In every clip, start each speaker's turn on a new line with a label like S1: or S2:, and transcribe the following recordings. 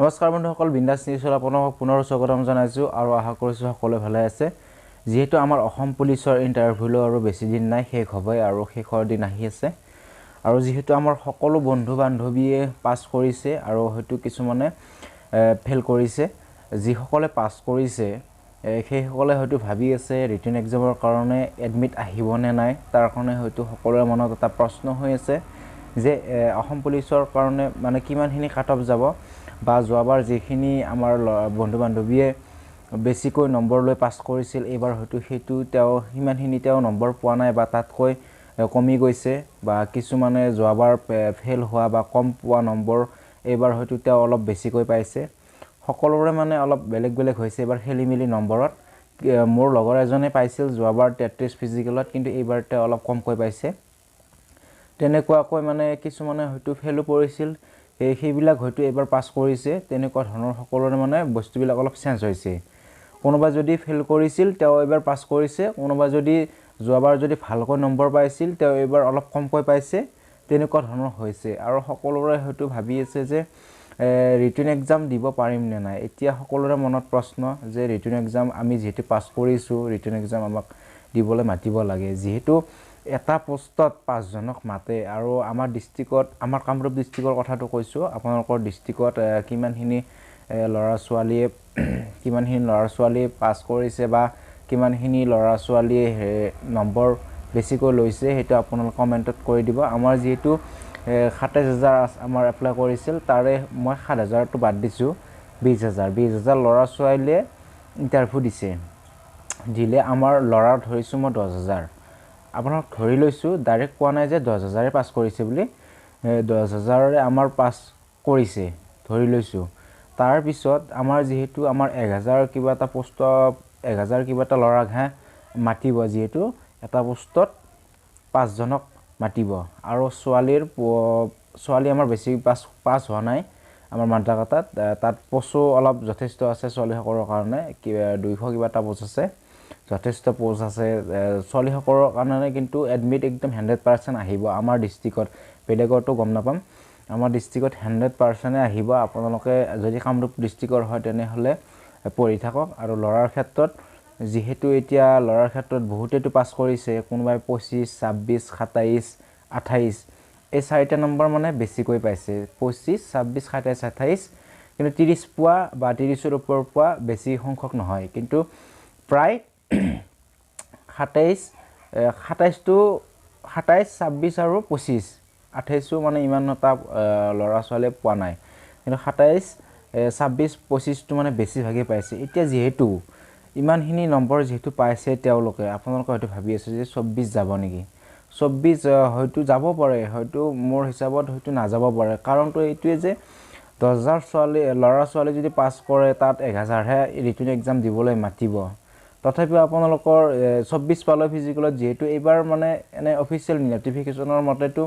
S1: নমস্কাৰ বন্ধুসকল, বিন্দাস নিউজৰ আপোনাক পুনৰ স্বাগতম জনাইছো আৰু আশা কৰিছো সকলোৱে ভালে আছে। যেহেতু আমাৰ অসম পুলিচৰ ইন্টাৰভিউ আৰু বেছি দিন নাই, শেষ হ'বই আৰু শেষৰ দিন আহি আছে। আৰু যেহেতু আমাৰ সকলো বন্ধু বান্ধৱীয়ে পাস কৰিছে আৰু হয়তো কিছুমানে ফেল কৰিছে। যিসকলে পাস কৰিছে সেইসকলে হয়তো ভাবি আছে ৰিটেন এক্সামৰ কাৰণে এডমিট আহিব নে নাই, তাৰ কাৰণে হয়তো সকলোৰে মনত এটা প্ৰশ্ন হৈ আছে যে অসম পুলিচৰ কাৰণে মানে কিমানখিনি কাট অফ যাব বা যোৱাবাৰ যিখিনি আমাৰ বন্ধু বান্ধৱীয়ে বেছিকৈ নম্বৰ লৈ পাস কৰিছিল, এইবাৰ হয়তো সেইটো সিমানখিনি নম্বৰ পোৱা নাই বা তাতকৈ কমি গৈছে, বা কিছুমানে যোৱাবাৰ ফেল হোৱা বা কম পোৱা নম্বৰ এইবাৰ হয়তো অলপ বেছিকৈ পাইছে। সকলোৰে মানে অলপ বেলেগ বেলেগ হৈছে এইবাৰ খেলিমেলি নম্বৰত। মোৰ লগৰ এজনে পাইছিল যোৱাবাৰ 33 ফিজিকেলত, কিন্তু এইবাৰ অলপ কমকৈ পাইছে। তেনেকুৱাকৈ মানে কিছুমানে হয়তো ফেলো কৰিছিল, সেইবিলাক হয়তো এবাৰ পাস কৰিছে। তেনেকুৱা ধৰণৰ সকলোৰে মানে বস্তুবিলাক অলপ চেঞ্জ হৈছে। কোনোবা যদি ফেল কৰিছিল তেওঁ এবাৰ পাস কৰিছে, কোনোবা যদি যোৱাবাৰ যদি ভালকৈ নম্বৰ পাইছিল তেওঁ এবাৰ অলপ কমকৈ পাইছে। তেনেকুৱা ধৰণৰ হৈছে আৰু সকলোৰে হয়তো ভাবি আছে যে ৰিটেন এক্সাম দিব পাৰিম নে নাই। এতিয়া সকলোৰে মনত প্ৰশ্ন যে ৰিটেন এক্সাম আমি যেহেতু পাস কৰিছো, ৰিটেন এক্সাম আমাক দিবলৈ মাতিব লাগে। যেহেতু এটা পোষ্টত 5 জনক মাতে আৰু আমাৰ ডিস্ট্ৰিক্টত, আমাৰ কামৰূপ ডিস্ট্ৰিক্টৰ কথাটো কৈছো, আপোনালোকৰ ডিস্ট্ৰিক্টত কিমানখিনি ল'ৰা ছোৱালীয়ে পাস কৰিছে বা কিমানখিনি ল'ৰা ছোৱালীয়ে নম্বৰ বেছিকৈ লৈছে সেইটো আপোনালোকে কমেন্টত কৰি দিব। আমাৰ যেহেতু 27,000 আমাৰ এপ্লাই কৰিছিল, তাৰে মই 7,000টো বাদ দিছো। 20,000 ল'ৰা ছোৱালীয়ে ইন্টাৰভিউ দিলে আমাৰ ল'ৰা ধৰিছো মই 10,000। আপোনাক ধৰি লৈছো, ডাইৰেক্ট কোৱা নাই যে 10,000 পাস কৰিছে বুলি। 10,000ৰে আমাৰ পাস কৰিছে ধৰি লৈছো। তাৰ পিছত আমাৰ যেহেতু আমাৰ 1,000 কিবা এটা পোষ্ট, 1,000 কিবা এটা ল'ৰাকহে মাতিব, যেহেতু এটা পোষ্টত 5 জনক মাতিব আৰু ছোৱালী আমাৰ বেছি পাস হোৱা নাই আমাৰ মাদ্ৰাকাটাত। তাত পোষ্টো অলপ যথেষ্ট আছে ছোৱালীসকলৰ কাৰণে, 200 কিবা এটা পোষ্ট আছে, যথেষ্ট পোষ্ট আছে ছোৱালীসকলৰ কাৰণে। কিন্তু এডমিট একদম 100% আহিব আমাৰ ডিস্ট্ৰিক্টত, বেলেগৰটো গম নাপাম। আমাৰ ডিস্ট্ৰিক্টত 100% আহিব। আপোনালোকে যদি কামৰূপ ডিস্ট্ৰিক্টৰ হয় তেনেহ'লে পঢ়ি থাকক। আৰু ল'ৰাৰ ক্ষেত্ৰত যেহেতু এতিয়া ল'ৰাৰ ক্ষেত্ৰত বহুতেতো পাস কৰিছে, কোনোবাই 25, 26, 27, 28 এই 4টা নম্বৰ মানে বেছিকৈ পাইছে। 25, 26, 27, 28, কিন্তু 30 পোৱা বা 30ৰ ওপৰত পোৱা বেছি সংখ্যক নহয়। কিন্তু প্ৰায় 27, 26 আৰু 25, 28ও মানে ইমান এটা ল'ৰা ছোৱালীয়ে পোৱা নাই, কিন্তু 27, 26, 25টো মানে বেছিভাগে পাইছে। এতিয়া যেহেতু ইমানখিনি নম্বৰ যেহেতু পাইছে তেওঁলোকে, আপোনালোকে হয়তো ভাবি আছে যে 24 যাব নেকি। 24 হয়তো যাব পাৰে, হয়তো মোৰ হিচাপত হয়তো নাযাব পাৰে। কাৰণটো এইটোৱে যে 10,000 ল'ৰা ছোৱালী যদি পাস কৰে, তাত 1,000হে ৰিটেন এক্সাম দিবলৈ মাতিব। তথাপিও আপোনালোকৰ 24 পালে ফিজিকেলত, যেহেতু এইবাৰ মানে এনে অফিচিয়েল নটিফিকেশনৰ মতেতো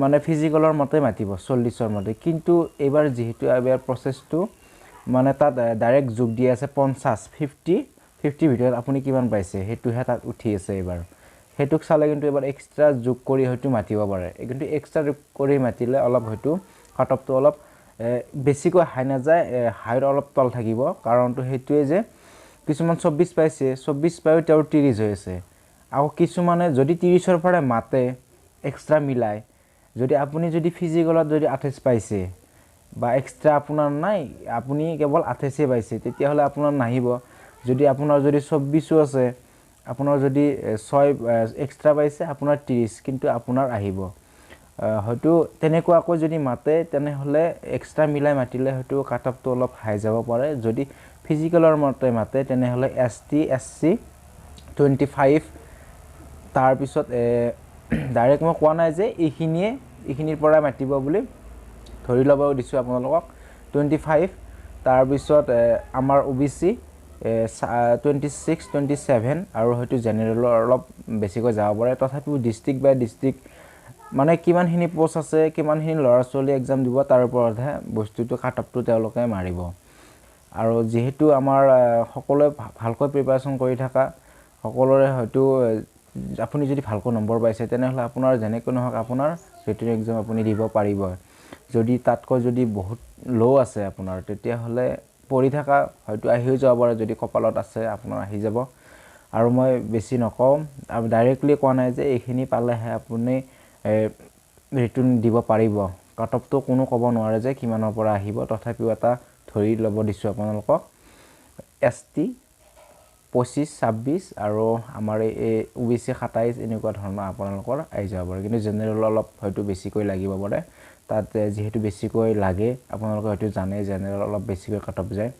S1: মানে ফিজিকেলৰ মতে মাতিব 40ৰ মতে, কিন্তু এইবাৰ যেহেতু এইবাৰ প্ৰচেছটো মানে তাত ডাইৰেক্ট যোগ দি আছে 50, 50 ভিতৰত আপুনি কিমান পাইছে সেইটোহে তাত উঠি আছে এইবাৰ। সেইটোক চালে কিন্তু এবাৰ এক্সট্ৰা যোগ কৰি হয়তো মাতিব পাৰে, কিন্তু এক্সট্ৰা যোগ কৰি মাতিলে অলপ হয়তো কাট অফটো অলপ বেছিকৈ হাই নাযায়, হাইৰ অলপ তল থাকিব। কাৰণটো সেইটোৱে যে কিছুমান 24 পাইছে, 24 পায়ো তেওঁৰ 30 হৈ আছে। আৰু কিছুমানে যদি 30ৰ পৰা মাতে এক্সট্ৰা মিলাই, যদি আপুনি যদি ফিজিকেলত যদি 28 পাইছে বা এক্সট্ৰা আপোনাৰ নাই, আপুনি কেৱল 28 পাইছে, তেতিয়াহ'লে আপোনাৰ নাহিব। যদি আপোনাৰ যদি 24ও আছে, আপোনাৰ যদি 6 এক্সট্ৰা পাইছে, আপোনাৰ 30, কিন্তু আপোনাৰ আহিব। হয়তো তেনেকুৱাকৈ যদি মাতে তেনেহ'লে এক্সট্ৰা মিলাই মাতিলে হয়তো কাট অফটো অলপ হাই যাব পাৰে। যদি ফিজিকেলৰ মতে মাতে তেনেহ'লে ST SC 25, তাৰপিছত ডাইৰেক্ট মই কোৱা নাই যে এইখিনিৰ পৰা মাতিব বুলি, ধৰি ল'ব দিছোঁ আপোনালোকক 25। তাৰপিছত আমাৰ OBC 26, 27 আৰু হয়তো জেনেৰেলৰ অলপ বেছিকৈ যাব পাৰে। তথাপিও ডিস্ট্ৰিক্ট বাই ডিস্ট্ৰিক্ট মানে কিমানখিনি পোষ্ট আছে, কিমানখিনি ল'ৰা ছোৱালী এক্সাম দিব, তাৰ ওপৰতহে বস্তুটো কাট অফটো তেওঁলোকে মাৰিব। আৰু যেহেতু আমাৰ সকলোৱে ভালকৈ প্ৰিপাৰেশ্যন কৰি থকা, সকলোৰে হয়তো আপুনি যদি ভালকৈ নম্বৰ পাইছে তেনেহ'লে আপোনাৰ যেনেকৈ নহওক আপোনাৰ ৰিটেন এক্সাম আপুনি দিব পাৰিব। যদি তাতকৈ যদি বহুত লো আছে আপোনাৰ তেতিয়াহ'লে পঢ়ি থকা হয়তো আহিও যাব পাৰে যদি কপালত আছে আপোনাৰ আহি যাব আৰু মই বেছি নকওঁ আৰু ডাইৰেক্টলি কোৱা নাই যে এইখিনি পালেহে আপুনি ৰিটাৰ্ণ দিব পাৰিব কাট অফটো কোনো ক'ব নোৱাৰে যে কিমানৰ পৰা আহিব তথাপিও এটা ধৰি ল'ব দিছোঁ আপোনালোকক ST 25 26 আৰু আমাৰ এই OBC 27 এনেকুৱা ধৰণৰ আপোনালোকৰ আহি যাব পাৰে কিন্তু জেনেৰেল অলপ হয়তো বেছিকৈ লাগিব পাৰে তাত যেহেতু বেছিকৈ লাগে আপোনালোকে হয়তো জানে জেনেৰেল অলপ বেছিকৈ কাট অফ যায়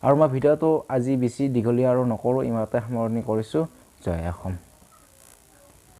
S1: আৰু মই ভিডিঅ'টো আজি বেছি দীঘলীয়া আৰু নকৰোঁ ইমানতে সামৰণি কৰিছোঁ জয় অসম